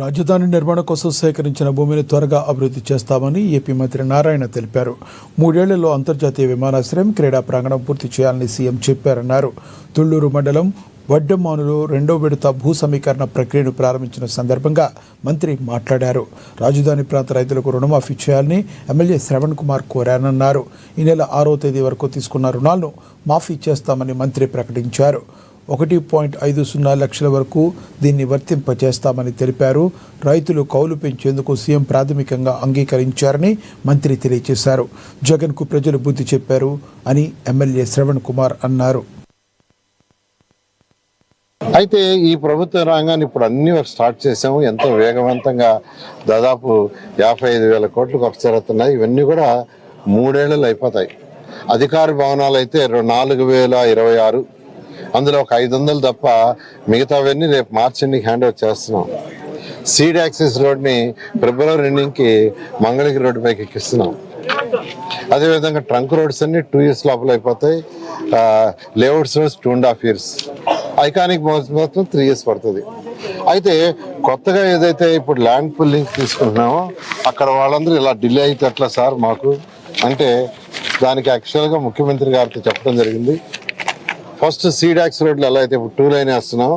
రాజధాని నిర్మాణం కోసం సేకరించిన భూమిని త్వరగా అభివృద్ధి చేస్తామని ఏపీ మంత్రి నారాయణ తెలిపారు. 3 ఏళ్లలో అంతర్జాతీయ విమానాశ్రయం, క్రీడా ప్రాంగణం పూర్తి చేయాలని సీఎం చెప్పారన్నారు. తుళ్లూరు మండలం వడ్డెమ్మానులో 2వ విడత భూ సమీకరణ ప్రక్రియను ప్రారంభించిన సందర్భంగా మంత్రి మాట్లాడారు. రాజధాని ప్రాంత రైతులకు రుణమాఫీ చేయాలని ఎమ్మెల్యే శ్రవణ్ కుమార్ కోరానన్నారు. ఈ నెల 6వ తేదీ వరకు తీసుకున్న రుణాలను మాఫీ చేస్తామని మంత్రి ప్రకటించారు. 1.50 లక్షల వరకు దీన్ని వర్తింపచేస్తామని తెలిపారు. రైతులు కౌలు పెంచేందుకు సీఎం ప్రాథమికంగా అంగీకరించారని మంత్రి తెలియజేశారు. జగన్కు ప్రజలు బుద్ధి చెప్పారు అని ఎమ్మెల్యే శ్రవణ్ కుమార్ అన్నారు. అయితే ఈ ప్రభుత్వ రంగాన్ని ఇప్పుడు అన్ని స్టార్ట్ చేసాము. ఎంతో వేగవంతంగా దాదాపు 55,000 కోట్లు ఖర్చు జరుగుతున్నాయి. ఇవన్నీ కూడా 3 ఏళ్లలో అయిపోతాయి. అధికార భవనాలు అయితే 4,026, అందులో ఒక 500 తప్ప మిగతావన్నీ రేపు మార్చి ఎండింగ్ హ్యాండ్ ఓవర్ చేస్తున్నాం. సీడ్ యాక్సెస్ రోడ్ని ఫిబ్రవరి ఎండింగ్కి మంగళగిరి రోడ్డు పైకి ఎక్కిస్తున్నాం. అదేవిధంగా ట్రంక్ రోడ్స్ అన్ని 2 years లోపల అయిపోతాయి. లేఅవుట్స్ రోడ్స్ 2.5 years, ఐకానిక్ మొత్తం 3 years పడుతుంది. అయితే కొత్తగా ఏదైతే ఇప్పుడు ల్యాండ్ పుల్లింగ్ తీసుకుంటున్నామో అక్కడ వాళ్ళందరూ ఇలా డిలే అయితే ఎట్లా సార్ మాకు అంటే, దానికి యాక్చువల్గా ముఖ్యమంత్రి గారితో చెప్పడం జరిగింది. ఫస్ట్ సీడ్ యాక్స్ రోడ్లు ఎలా అయితే ఇప్పుడు 2 lane వేస్తున్నాం,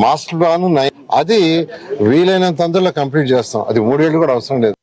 మాస్టర్ ప్లాన్ అది వీలైనంత తొందరలో కంప్లీట్ చేస్తాం. అది 3 ఏళ్ళు కూడా అవసరం లేదు.